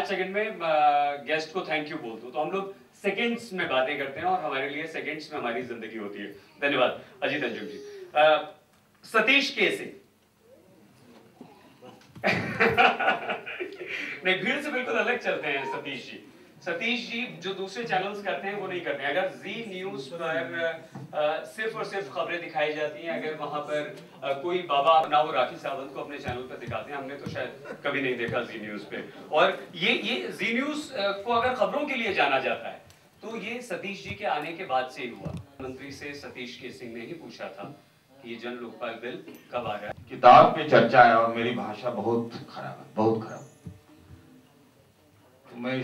5 second में guest को thank you बोल दो, तो हम लोग सेकंड्स में बातें करते हैं और हमारे लिए सेकंड्स में हमारी जिंदगी होती है। धन्यवाद अजीत अंजुम जी। सतीश केसी नहीं, भीड़ से बिल्कुल अलग चलते हैं सतीश जी। सतीश जी जो दूसरे चैनल्स करते हैं वो नहीं करते हैं। अगर जी न्यूज पर सिर्फ और सिर्फ खबरें दिखाई जाती हैं, अगर वहां पर कोई बाबा ना वो राखी सावंत को अपने चैनल पर दिखाते हैं, हमने तो शायद कभी नहीं देखा जी न्यूज पे। और ये जी न्यूज को अगर खबरों के लिए जाना जाता है तो ये सतीश जी के आने के बाद से ही हुआ। मंत्री से सतीश केसी ने ही पूछा था कि ये जन लोकपाल बिल कब आ रहा है। किताब पे चर्चा है और मेरी भाषा बहुत खराब है, बहुत खराब। तो मैं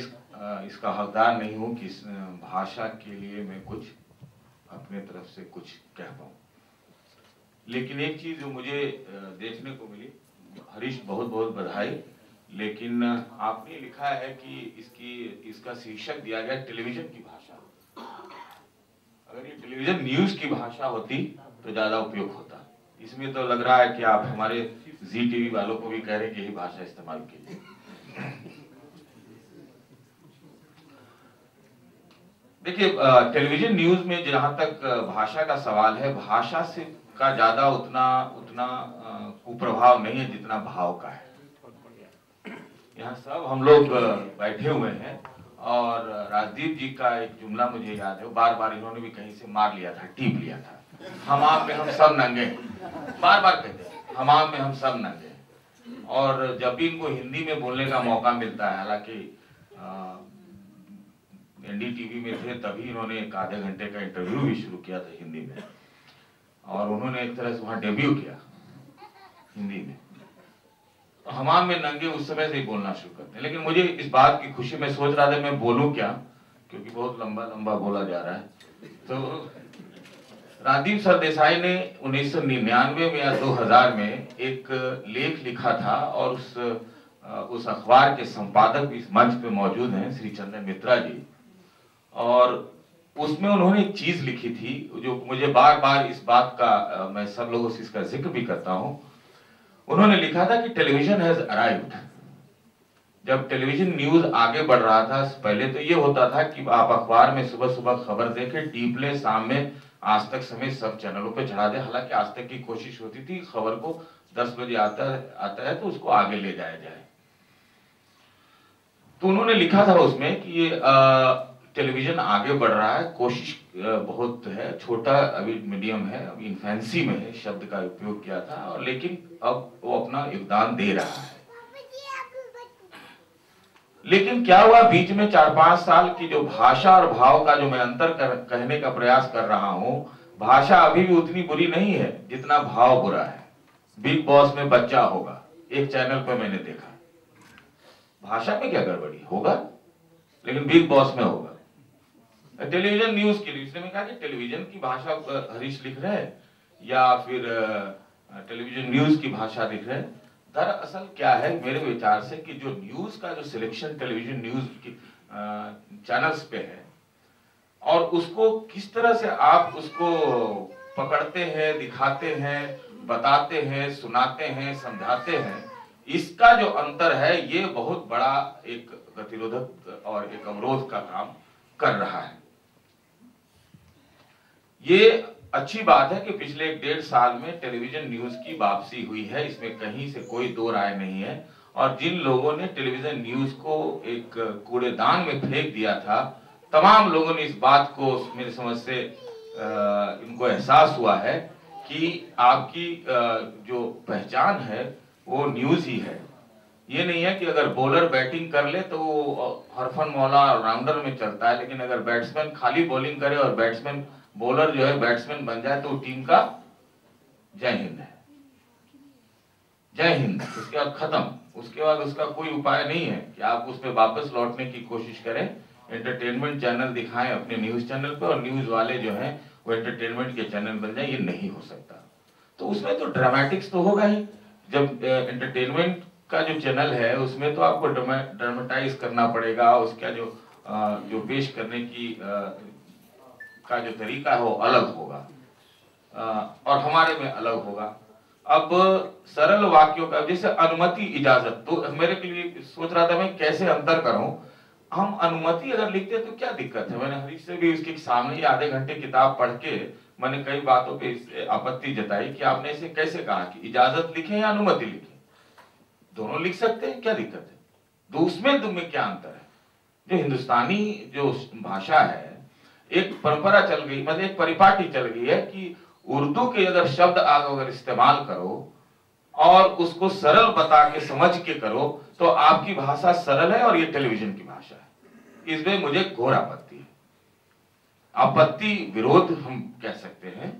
इसका हकदार नहीं हूं कि इस भाषा के लिए मैं कुछ अपने तरफ से कुछ कह पाऊं। लेकिन एक चीज जो मुझे देखने को मिली, हरीश बहुत बहुत बधाई, लेकिन आपने लिखा है कि इसका शीर्षक दिया गया टेलीविजन की भाषा। अगर ये टेलीविजन न्यूज की भाषा होती तो ज्यादा उपयोग होता। इसमें तो लग रहा है कि आप हमारे जी टीवी वालों को भी कह रहे हैं कि यही भाषा इस्तेमाल कीजिए। देखिए, टेलीविजन न्यूज में जहां तक भाषा का सवाल है, भाषा से का ज्यादा उतना कुप्रभाव नहीं है जितना भाव का है। यहाँ सब हम लोग बैठे हुए हैं और राजदीप जी का एक जुमला मुझे याद है, बार बार इन्होंने भी कहीं से मार लिया था, टीप लिया था, हमाम में हम सब नंगे। बार बार कहते हैं हमाम में हम सब नंगे। और जब भी इनको हिंदी में बोलने का मौका मिलता है, हालांकि एनडीटीवी में थे तभी इन्होंने एक आधे घंटे का इंटरव्यू भी शुरू किया था हिंदी में, और उन्होंने एक तरह से वहां डेब्यू किया हिंदी में। तो हमाम में नंगे उस समय से ही बोलना शुरू करते हैं। लेकिन मुझे इस बात की खुशी, मैं सोच रहा था मैं बोलूं क्या, क्योंकि बहुत लंबा लंबा बोला जा रहा है। तो राजदीप सरदेसाई ने 1999 में या 2000 में एक लेख लिखा था, और उस अखबार के संपादक भी इस मंच पे मौजूद हैं, श्री चंदन मित्रा जी। और उसमें उन्होंने एक चीज लिखी थी जो मुझे बार बार इस बात का, मैं सब लोगों से इसका जिक्र भी करता हूं। उन्होंने लिखा था कि टेलीविजन हैज अराइव्ड। जब टेलीविजन न्यूज आगे बढ़ रहा था, पहले तो ये होता था कि आप अखबार में सुबह सुबह खबर देखें, टीप लें, शाम में आज तक समेत सब चैनलों पे चढ़ा दे। हालांकि आज तक की कोशिश होती थी खबर को 10 बजे आता है तो उसको आगे ले जाया जाए। तो उन्होंने लिखा था उसमें कि ये टेलीविजन आगे बढ़ रहा है, कोशिश बहुत है, छोटा अभी मीडियम है, अभी इन्फेंसी में है, शब्द का उपयोग किया था, और लेकिन अब वो अपना योगदान दे रहा है। लेकिन क्या हुआ, बीच में 4-5 साल की जो भाषा और भाव का जो मैं अंतर कहने का प्रयास कर रहा हूं, भाषा अभी भी उतनी बुरी नहीं है जितना भाव बुरा है। बिग बॉस में बच्चा होगा, एक चैनल पर मैंने देखा। भाषा में क्या गड़बड़ी होगा, लेकिन बिग बॉस में होगा। टेलीविजन न्यूज के लिए इसने कहा कि टेलीविजन की भाषा हरीश लिख रहे हैं या फिर टेलीविजन न्यूज की भाषा लिख रहे हैं। दरअसल क्या है मेरे विचार से कि जो न्यूज का जो सिलेक्शन टेलीविजन न्यूज की चैनल्स पे है, और उसको किस तरह से आप उसको पकड़ते हैं, दिखाते हैं, बताते हैं, सुनाते हैं, समझाते हैं, इसका जो अंतर है ये बहुत बड़ा एक गतिरोधक और एक अवरोध का काम कर रहा है। ये अच्छी बात है कि पिछले 1-1.5 साल में टेलीविजन न्यूज की वापसी हुई है, इसमें कहीं से कोई दो राय नहीं है। और जिन लोगों ने टेलीविजन न्यूज को एक कूड़ेदान में फेंक दिया था, तमाम लोगों ने इस बात को, मेरी समझ से इनको एहसास हुआ है कि आपकी जो पहचान है वो न्यूज ही है। ये नहीं है कि अगर बॉलर बैटिंग कर ले तो वो हरफन मौला राउंडर में चलता है, लेकिन अगर बैट्समैन खाली बॉलिंग करे और बैट्समैन बॉलर जो है बैट्समैन बन जाए तो टीम का जय हिंद है, जय हिंद। उसके बाद खत्म, उसके बाद उसका कोई उपाय नहीं है कि आप उस पर वापस लौटने की कोशिश करें, एंटरटेनमेंट चैनल दिखाएं अपने न्यूज चैनल पे, और न्यूज वाले जो हैं वो एंटरटेनमेंट के चैनल बन जाए। ये नहीं हो सकता। तो उसमें तो ड्रामेटिक्स तो होगा ही। जब एंटरटेनमेंट का जो चैनल है उसमें तो आपको ड्रामेटाइज करना पड़ेगा, उसका जो पेश करने की का जो तरीका है वो अलग होगा, और हमारे में अलग होगा। अब सरल वाक्यों का, जैसे अनुमति, इजाजत, तो मेरे के लिए सोच रहा था मैं कैसे अंतर करूं। हम अनुमति अगर लिखते तो क्या दिक्कत है? मैंने हरीश से भी उसके सामने ही आधे घंटे किताब पढ़ के मैंने कई बातों पे आपत्ति जताई कि आपने इसे कैसे कहा कि इजाजत लिखें या अनुमति लिखें, दोनों लिख सकते हैं, क्या दिक्कत है? तो उसमें तुम्हें क्या अंतर है? जो हिंदुस्तानी जो भाषा है, एक परंपरा चल गई, मतलब एक परिपाटी चल गई है कि उर्दू के अगर शब्द आप अगर इस्तेमाल करो और उसको सरल बता के समझ के करो तो आपकी भाषा सरल है और ये टेलीविजन की भाषा है। इसमें मुझे घोर आपत्ति है। आपत्ति, विरोध हम कह सकते हैं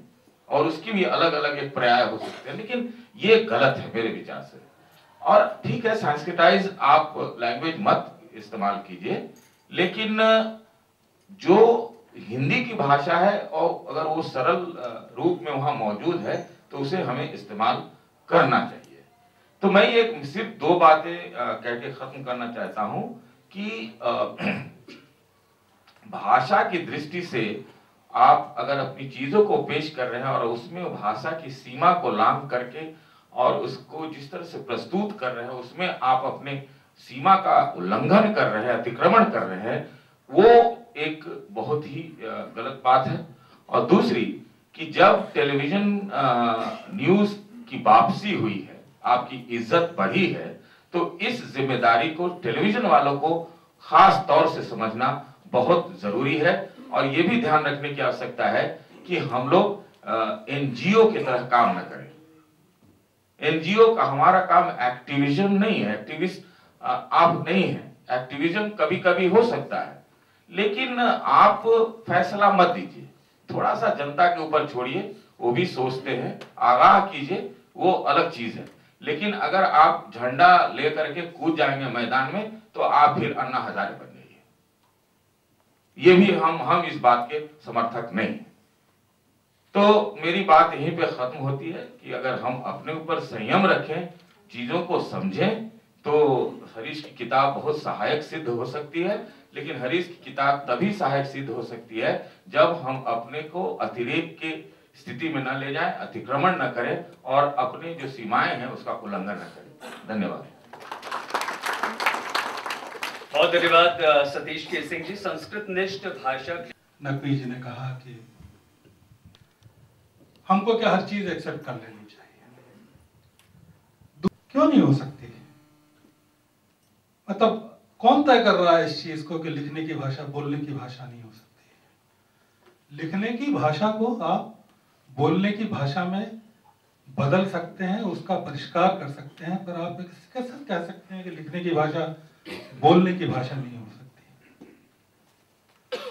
और उसकी भी अलग अलग एक पर्याय हो सकते हैं, लेकिन ये गलत है मेरे विचार से। और ठीक है, संस्कृताइज आप लैंग्वेज मत इस्तेमाल कीजिए, लेकिन जो हिंदी की भाषा है और अगर वो सरल रूप में वहां मौजूद है तो उसे हमें इस्तेमाल करना चाहिए। तो मैं ये सिर्फ दो बातें कह के खत्म करना चाहता हूं कि भाषा की दृष्टि से आप अगर अपनी चीजों को पेश कर रहे हैं और उसमें भाषा की सीमा को लांघ करके और उसको जिस तरह से प्रस्तुत कर रहे हैं उसमें आप अपने सीमा का उल्लंघन कर रहे हैं, अतिक्रमण कर रहे हैं, वो एक बहुत ही गलत बात है। और दूसरी कि जब टेलीविजन न्यूज की वापसी हुई है, आपकी इज्जत बढ़ी है, तो इस जिम्मेदारी को टेलीविजन वालों को खास तौर से समझना बहुत जरूरी है। और ये भी ध्यान रखने की आवश्यकता है कि हम लोग एनजीओ की तरह काम न करें। एनजीओ का हमारा काम एक्टिविज्म नहीं है, एक्टिविस्ट आप नहीं है। एक्टिविज्म कभी कभी हो सकता है, लेकिन आप फैसला मत दीजिए, थोड़ा सा जनता के ऊपर छोड़िए, वो भी सोचते हैं, आगाह कीजिए, वो अलग चीज है। लेकिन अगर आप झंडा लेकर के कूद जाएंगे मैदान में तो आप फिर अन्ना हजारे बन जाइए। ये भी हम इस बात के समर्थक नहीं। तो मेरी बात यहीं पे खत्म होती है कि अगर हम अपने ऊपर संयम रखें, चीजों को समझें, तो हरीश की किताब बहुत सहायक सिद्ध हो सकती है। लेकिन हरीश की किताब तभी सहायक सिद्ध हो सकती है जब हम अपने को अतिरेक के स्थिति में न ले जाएं, अतिक्रमण न करें और अपने जो सीमाएं हैं उसका उल्लंघन न करें। धन्यवाद। बहुत धन्यवाद सतीश के सिंह जी, संस्कृत निष्ठ भाषा। नकवी जी ने कहा कि हमको क्या हर चीज एक्सेप्ट कर लेनी चाहिए, क्यों नहीं हो सकती? मतलब कौन तय कर रहा है इस चीज को कि लिखने की भाषा बोलने की भाषा नहीं हो सकती? लिखने की भाषा को आप बोलने की भाषा में बदल सकते हैं, उसका परिष्कार कर सकते हैं, पर आप कैसे कह सकते हैं कि लिखने की भाषा बोलने की भाषा नहीं हो सकती?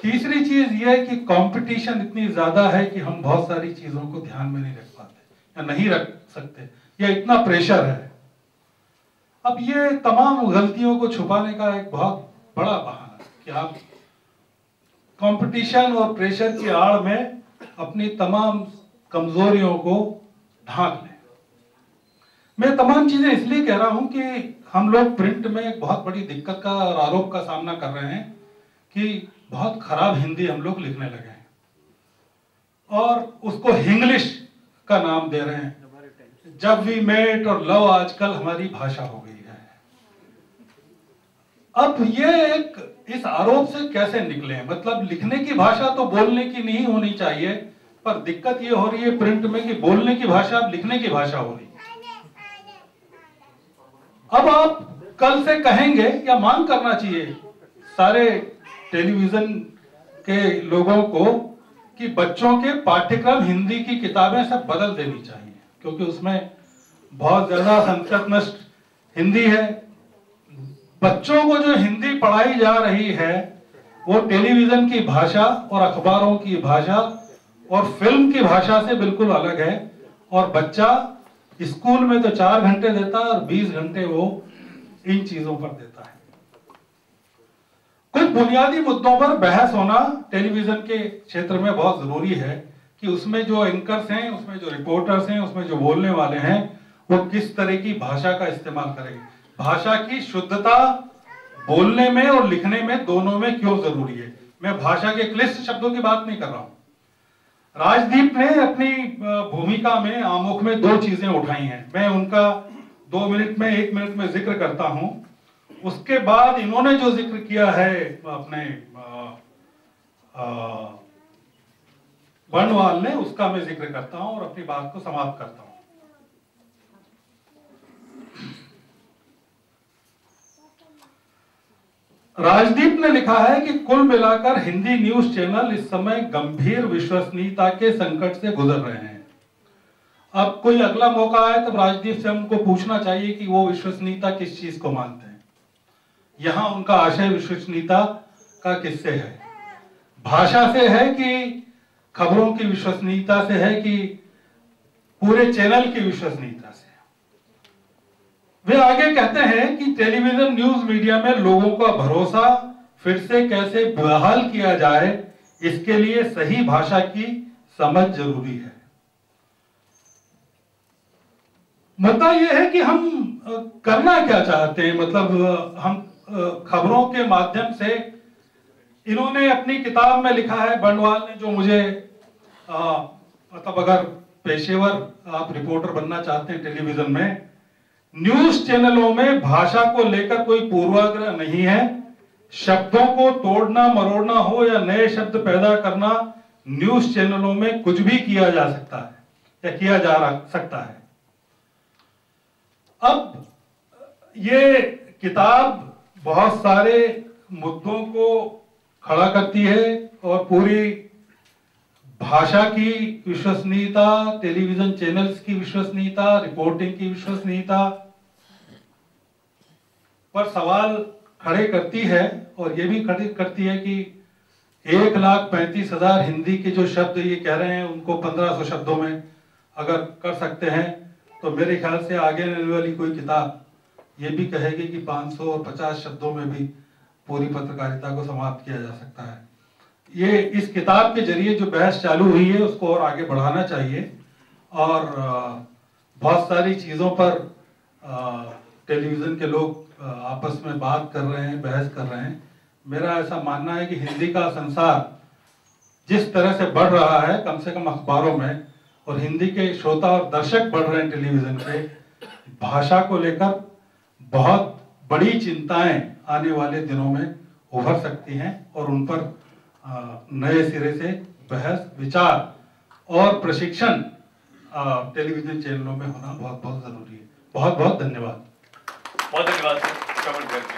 तीसरी चीज यह है कि कंपटीशन इतनी ज्यादा है कि हम बहुत सारी चीजों को ध्यान में नहीं रख पाते या नहीं रख सकते, या इतना प्रेशर है। अब ये तमाम गलतियों को छुपाने का एक बहुत बड़ा बहाना है कि आप कंपटीशन और प्रेशर की आड़ में अपनी तमाम कमजोरियों को ढांक लें। मैं तमाम चीजें इसलिए कह रहा हूं कि हम लोग प्रिंट में एक बहुत बड़ी दिक्कत का और आरोप का सामना कर रहे हैं कि बहुत खराब हिंदी हम लोग लिखने लगे हैं और उसको हिंग्लिश का नाम दे रहे हैं। जब वी मेट और लव आजकल हमारी भाषा हो गई है। अब ये इस आरोप से कैसे निकले? मतलब लिखने की भाषा तो बोलने की नहीं होनी चाहिए, पर दिक्कत ये हो रही है प्रिंट में कि बोलने की भाषा लिखने की भाषा हो रही है। अब आप कल से कहेंगे या मांग करना चाहिए सारे टेलीविजन के लोगों को कि बच्चों के पाठ्यक्रम हिंदी की किताबें सब बदल देनी चाहिए, क्योंकि उसमें बहुत ज्यादा संस्कृत नष्ट हिंदी है। बच्चों को जो हिंदी पढ़ाई जा रही है वो टेलीविजन की भाषा और अखबारों की भाषा और फिल्म की भाषा से बिल्कुल अलग है। और बच्चा स्कूल में तो 4 घंटे देता है और 20 घंटे वो इन चीजों पर देता है। कुछ बुनियादी मुद्दों पर बहस होना टेलीविजन के क्षेत्र में बहुत जरूरी है कि उसमें जो एंकर्स हैं, उसमें जो रिपोर्टर्स हैं, उसमें जो बोलने वाले हैं, वो किस तरह की भाषा का इस्तेमाल करेंगे। भाषा की शुद्धता बोलने में और लिखने में दोनों में क्यों जरूरी है। मैं भाषा के क्लिष्ट शब्दों की बात नहीं कर रहा हूं। राजदीप ने अपनी भूमिका में आमुख में 2 चीजें उठाई हैं, मैं उनका 2 मिनट में 1 मिनट में जिक्र करता हूं। उसके बाद इन्होंने जो जिक्र किया है अपने बर्नवाल ने, उसका मैं जिक्र करता हूं और अपनी बात को समाप्त करता हूं। राजदीप ने लिखा है कि कुल मिलाकर हिंदी न्यूज चैनल इस समय गंभीर विश्वसनीयता के संकट से गुजर रहे हैं। अब कोई अगला मौका आए तब राजदीप से हमको पूछना चाहिए कि वो विश्वसनीयता किस चीज को मानते हैं। यहां उनका आशय विश्वसनीयता का किससे है? भाषा से है कि खबरों की विश्वसनीयता से है कि पूरे चैनल की विश्वसनीयता से? वे आगे कहते हैं कि टेलीविजन न्यूज मीडिया में लोगों का भरोसा फिर से कैसे बहाल किया जाए, इसके लिए सही भाषा की समझ जरूरी है। मुद्दा यह है कि हम करना क्या चाहते हैं। मतलब हम खबरों के माध्यम से, इन्होंने अपनी किताब में लिखा है, बर्नवाल ने, जो मुझे मतलब अगर पेशेवर आप रिपोर्टर बनना चाहते हैं टेलीविजन में, न्यूज चैनलों में भाषा को लेकर कोई पूर्वाग्रह नहीं है। शब्दों को तोड़ना मरोड़ना हो या नए शब्द पैदा करना, न्यूज चैनलों में कुछ भी किया जा सकता है या किया जा सकता है। अब ये किताब बहुत सारे मुद्दों को खड़ा करती है और पूरी भाषा की विश्वसनीयता, टेलीविजन चैनल्स की विश्वसनीयता, रिपोर्टिंग की विश्वसनीयता पर सवाल खड़े करती है। और ये भी खड़ी करती है कि 1,35,000 हिंदी के जो शब्द ये कह रहे हैं, उनको 1500 शब्दों में अगर कर सकते हैं तो मेरे ख्याल से आगे आने वाली कोई किताब ये भी कहेगी कि 550 शब्दों में भी पूरी पत्रकारिता को समाप्त किया जा सकता है। ये इस किताब के जरिए जो बहस चालू हुई है उसको और आगे बढ़ाना चाहिए। और बहुत सारी चीज़ों पर टेलीविज़न के लोग आपस में बात कर रहे हैं, बहस कर रहे हैं। मेरा ऐसा मानना है कि हिंदी का संसार जिस तरह से बढ़ रहा है, कम से कम अखबारों में, और हिंदी के श्रोता और दर्शक बढ़ रहे हैं टेलीविज़न के, भाषा को लेकर बहुत बड़ी चिंताएं आने वाले दिनों में उभर सकती हैं और उन पर नए सिरे से बहस, विचार और प्रशिक्षण टेलीविजन चैनलों में होना बहुत बहुत जरूरी है। बहुत बहुत धन्यवाद। बहुत धन्यवाद सर। कमेंट करके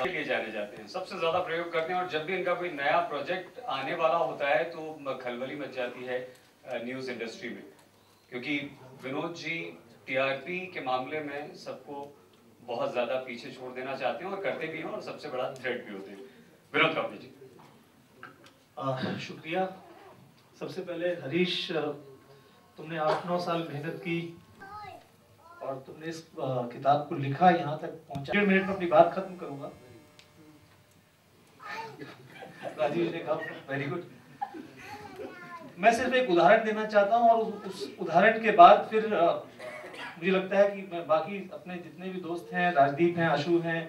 लिए जाने जाते हैं, सबसे ज्यादा प्रयोग करते हैं, और जब भी इनका कोई नया प्रोजेक्ट आने वाला होता है तो खलबली मच जाती है न्यूज इंडस्ट्री में, क्योंकि विनोद जी टीआरपी के मामले में सबको बहुत ज्यादा पीछे छोड़ देना चाहते हैं और करते भी हैं, और सबसे बड़ा थ्रेट भी होते हैं। विनोद कापनी जी। शुक्रिया। सबसे पहले हरीश, तुमने 8-9 साल मेहनत की और तुमने इस किताब को लिखा, यहाँ तक पहुंचा। 1.5 मिनट में अपनी बात खत्म करूंगा। राजीव ने कहा वेरी गुड। मैं सिर्फ एक उदाहरण देना चाहता हूँ और उस उदाहरण के बाद फिर मुझे लगता है कि मैं बाकी अपने जितने भी दोस्त हैं, राजदीप हैं, आशु हैं,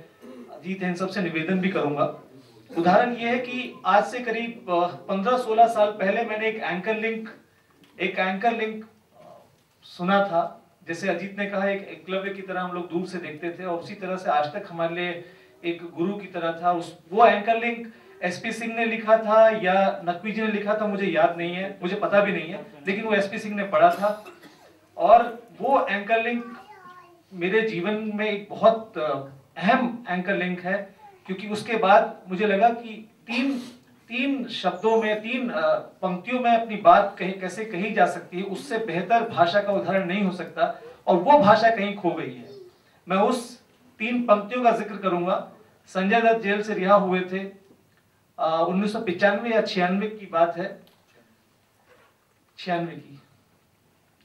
अजीत हैं, इन सबसे निवेदन भी करूंगा। उदाहरण ये है कि आज से करीब 15-16 साल पहले मैंने एक एंकर लिंक सुना था। जैसे अजीत ने कहा, एक एकलव्य की तरह हम लोग दूर से देखते थे, और उसी तरह से आज तक हमारे लिए एक गुरु की तरह था। वो एंकर लिंक एसपी सिंह ने लिखा था या नकवी जी ने लिखा था, मुझे याद नहीं है, मुझे पता भी नहीं है, लेकिन वो एसपी सिंह ने पढ़ा था। और वो एंकर लिंक मेरे जीवन में एक बहुत अहम एंकर लिंक है, क्योंकि उसके बाद मुझे लगा कि तीन शब्दों में, 3 पंक्तियों में अपनी बात कैसे कही जा सकती है, उससे बेहतर भाषा का उदाहरण नहीं हो सकता, और वो भाषा कहीं खो गई है। मैं उस 3 पंक्तियों का जिक्र करूंगा। संजय दत्त जेल से रिहा हुए थे, 1995 या 96 की बात है, 96 की।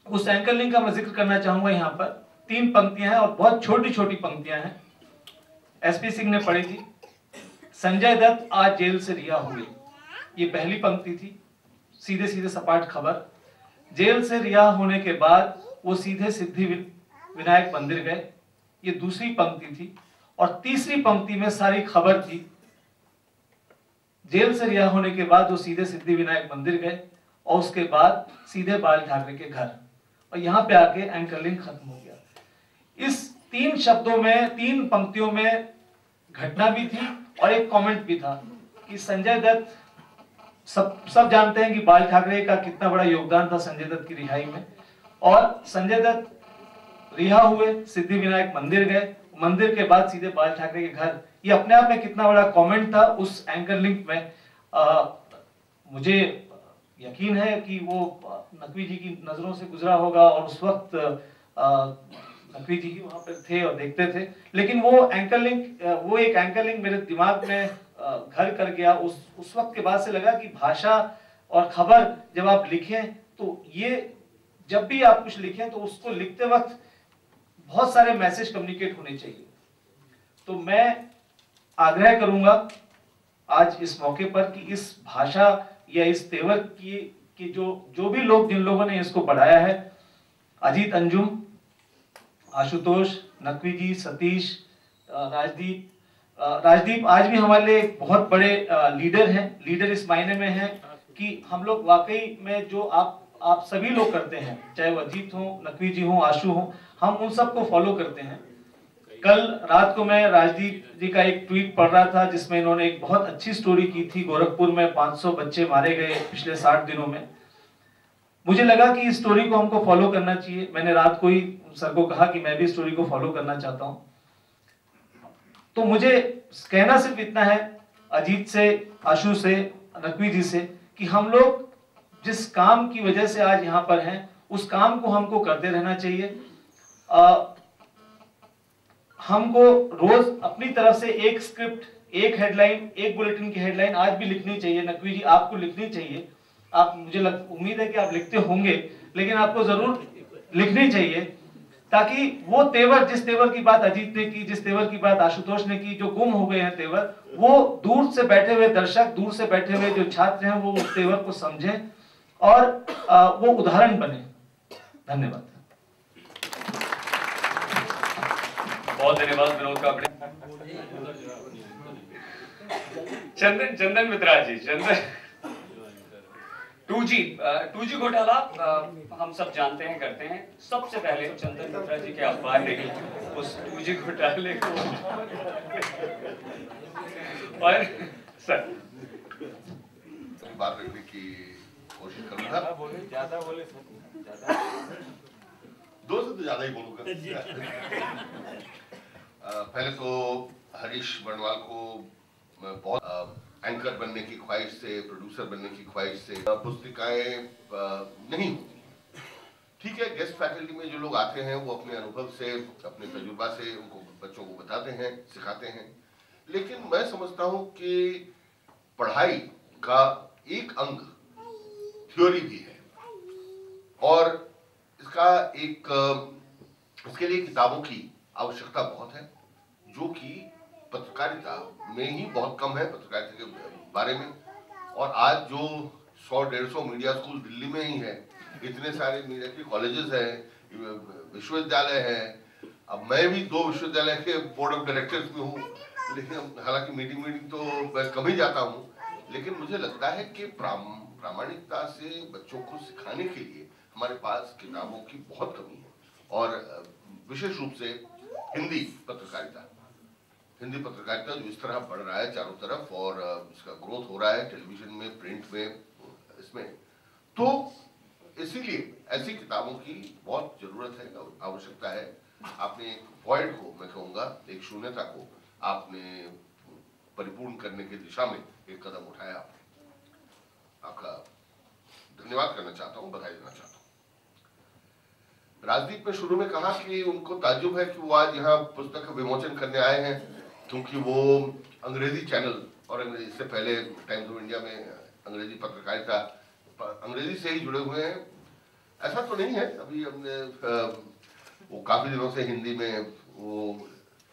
उस एंकर लिंक का मैं जिक्र करना चाहूंगा। यहाँ पर 3 पंक्तियां हैं और बहुत छोटी छोटी पंक्तियां हैं। एसपी सिंह ने पढ़ी थी, संजय दत्त आज जेल से रिहा हुए, ये पहली पंक्ति थी, सीधे सीधे सपाट खबर। जेल से रिहा होने के बाद वो सीधे सिद्धि विनायक मंदिर गए, ये दूसरी पंक्ति थी। और तीसरी पंक्ति में सारी खबर थी। जेल से रिहा होने के बाद वो सीधे सिद्धि विनायक मंदिर गए, और उसके बाद सीधे बाल ठाकरे के घर, और यहाँ पे आके एंकर लिंक खत्म हो गया। इस 3 शब्दों में, 3 पंक्तियों में घटना भी थी और एक कमेंट भी था कि संजय दत्त, सब जानते हैं कि बाल ठाकरे का कितना बड़ा योगदान था संजय दत्त की रिहाई में, और संजय दत्त रिहा हुए, सिद्धि विनायक मंदिर गए, मंदिर के बाद सीधे बाल ठाकरे के घर। ये अपने आप में कितना बड़ा कमेंट था उस एंकर लिंक में। मुझे यकीन है कि वो नकवी जी की नजरों से गुजरा होगा और उस वक्त नकवी जी ही वहां पर थे और देखते थे, लेकिन वो एंकर लिंक, वो एक एंकर लिंक मेरे दिमाग में घर कर गया। उस वक्त के बाद से लगा कि भाषा और खबर जब आप लिखें तो ये, जब भी आप कुछ लिखें तो उसको लिखते वक्त बहुत सारे मैसेज कम्युनिकेट होने चाहिए। तो मैं आग्रह करूंगा आज इस मौके पर कि इस भाषा या इस तेवर की जो भी लोग, जिन लोगों ने इसको पढ़ाया है, अजीत अंजुम, आशुतोष, नकवी जी, सतीश, राजदीप आज भी हमारे लिए एक बहुत बड़े लीडर हैं। लीडर इस मायने में हैं कि हम लोग वाकई में जो आप सभी लोग करते हैं, चाहे वो अजीत हो, नकवी जी हो, आशु हो, हम उन सबको फॉलो करते हैं। कल रात को मैं राजदीप जी का एक ट्वीट पढ़ रहा था जिसमें इन्होंने एक बहुत अच्छी स्टोरी की थी। गोरखपुर में 500 बच्चे मारे गए पिछले 60 दिनों में। मुझे लगा कि इस स्टोरी को हमको फॉलो करना चाहिए। मैंने रात को ही सर को कहा कि मैं भी स्टोरी को फॉलो करना चाहता हूं। तो मुझे कहना सिर्फ इतना है अजीत से, आशु से, नकवी जी से, कि हम लोग जिस काम की वजह से आज यहाँ पर हैं उस काम को हमको करते रहना चाहिए। हमको रोज अपनी तरफ से एक स्क्रिप्ट, एक हेडलाइन, एक बुलेटिन की हेडलाइन आज भी लिखनी चाहिए। नकवी जी, आपको लिखनी चाहिए। आप, मुझे उम्मीद है कि आप लिखते होंगे, लेकिन आपको जरूर लिखनी चाहिए ताकि वो तेवर, जिस तेवर की बात अजीत ने की, जिस तेवर की बात आशुतोष ने की, जो गुम हो गए हैं तेवर, वो दूर से बैठे हुए दर्शक, दूर से बैठे हुए जो छात्र हैं, वो उस तेवर को समझें और वो उदाहरण बने। धन्यवाद। बहुत धन्यवाद विनोद का। चंदन मित्रा जी, चंदन 2G घोटाला हम सब जानते हैं, करते हैं। सबसे पहले चंदन मित्रा जी के अखबार ने उस 2G घोटाले को और सर बात रखने की कोशिश करूंगा। ज्यादा बोले दो से तो ज्यादा ही बोलूंगा। पहले तो हरीश बर्णवाल को बहुत एंकर बनने की ख्वाहिश से, प्रोड्यूसर बनने की ख्वाहिश से पुस्तिकाएं नहीं होती। ठीक है, गेस्ट फैकल्टी में जो लोग आते हैं वो अपने अनुभव से, अपने तजुर्बा से उनको, बच्चों को बताते हैं, सिखाते हैं। लेकिन मैं समझता हूं कि पढ़ाई का एक अंग थ्योरी भी है और इसका इसके लिए किताबों की आवश्यकता बहुत है, जो कि पत्रकारिता में ही बहुत कम है, पत्रकारिता के बारे में। और आज जो 100-150 मीडिया स्कूल दिल्ली में ही है, इतने सारे मीडिया के कॉलेजेस हैं, विश्वविद्यालय हैं। अब मैं भी 2 विश्वविद्यालय के बोर्ड ऑफ डायरेक्टर्स में हूँ, लेकिन हालांकि मीटिंग तो मैं कम ही जाता हूँ। लेकिन मुझे लगता है कि प्रामाणिकता से बच्चों को सिखाने के लिए हमारे पास किताबों की बहुत कमी है। और विशेष रूप से हिंदी पत्रकारिता जो इस तरह बढ़ रहा है चारों तरफ और इसका ग्रोथ हो रहा है टेलीविजन में, प्रिंट में, इसमें, तो इसीलिए ऐसी किताबों की बहुत जरूरत है, आवश्यकता है। आपने एक वॉइड को, मैं कहूँगा एक शून्यता को आपने परिपूर्ण करने की दिशा में एक कदम उठाया। आपका धन्यवाद करना चाहता हूँ, बधाई देना चाहता हूँ। राजदीप ने शुरू में कहा कि उनको ताज्जुब है कि वो आज यहाँ पुस्तक का विमोचन करने आए हैं, क्योंकि वो अंग्रेजी चैनल और इससे पहले टाइम्स ऑफ इंडिया में अंग्रेजी पत्रकारिता, अंग्रेजी से ही जुड़े हुए हैं। ऐसा तो नहीं है, अभी हमने वो काफी दिनों से हिंदी में वो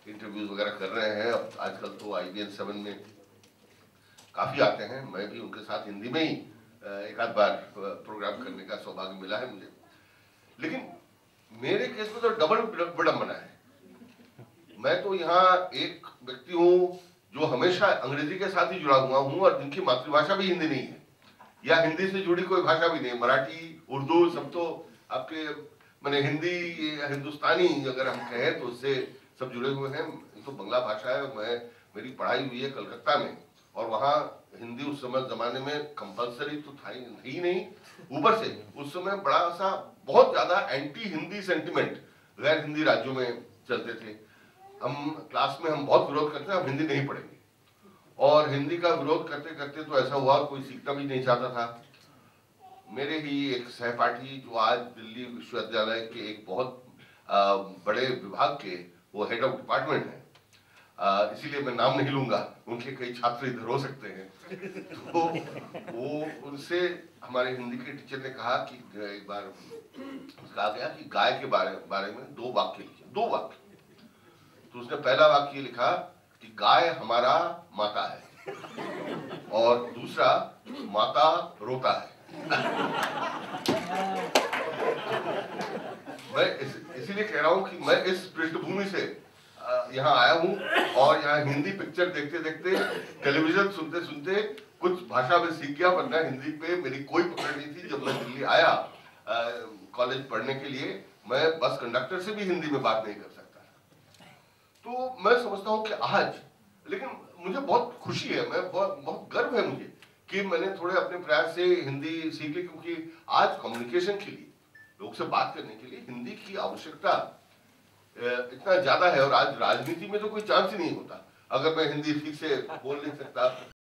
इंटरव्यूज वगैरह कर रहे हैं। अब आजकल तो IBN 7 में काफी आते हैं, मैं भी उनके साथ हिंदी में ही एक आध बार प्रोग्राम करने का सौभाग्य मिला है मुझे। लेकिन मेरे केस में तो डबल विडंबना है। मैं तो यहाँ एक व्यक्ति हूँ जो हमेशा अंग्रेजी के साथ ही जुड़ा हुआ हूँ और जिनकी मातृभाषा भी हिंदी नहीं है, या हिंदी से जुड़ी कोई भाषा भी नहीं, मराठी उर्दू सब तो आपके मैंने हिंदी हिंदुस्तानी अगर हम कहें तो उससे सब जुड़े हुए हैं। तो बांग्ला भाषा है, मेरी पढ़ाई हुई है कलकत्ता में, और वहाँ हिंदी उस समय जमाने में कंपलसरी तो था ही नहीं, ऊपर से उस समय बड़ा सा बहुत ज्यादा एंटी हिंदी सेंटिमेंट गैर हिंदी राज्यों में चलते थे। हम क्लास में हम बहुत विरोध करते हैं, हम हिंदी नहीं पढ़ेंगे, और हिंदी का विरोध करते करते तो ऐसा हुआ कोई सीखना भी नहीं चाहता था। मेरे ही एक सहपाठी जो आज दिल्ली विश्वविद्यालय के एक बहुत बड़े विभाग के वो हेड ऑफ डिपार्टमेंट है, इसीलिए मैं नाम नहीं लूंगा, उनके कई छात्र इधर हो सकते हैं, तो वो उनसे हमारे हिंदी के टीचर ने कहा कि एक बार कहा गया कि गाय के बारे में 2 वाक्य लिखिए, 2 वाक्य। तो उसने पहला वाक्य लिखा कि गाय हमारा माता है, और दूसरा माता रोता है। मैं इसीलिए कह रहा हूं कि मैं इस पृष्ठभूमि से यहाँ आया हूँ, और यहाँ हिंदी पिक्चर देखते देखते टेलीविजन सुनते सुनते कुछ भाषा में सीख गया, वरना हिंदी पे मेरी कोई पकड़ नहीं थी। जब मैं दिल्ली आया कॉलेज पढ़ने के लिए, मैं बस कंडक्टर से भी हिंदी में बात नहीं कर सकता। तो मैं समझता हूँ कि आज, लेकिन मुझे बहुत खुशी है, मैं बहुत गर्व है मुझे कि मैंने थोड़े अपने प्रयास से हिंदी सीख ली, क्योंकि आज कम्युनिकेशन के लिए, लोग से बात करने के लिए हिंदी की आवश्यकता इतना ज्यादा है। और आज राजनीति में तो कोई चांस ही नहीं होता अगर मैं हिंदी ठीक से बोल नहीं सकता।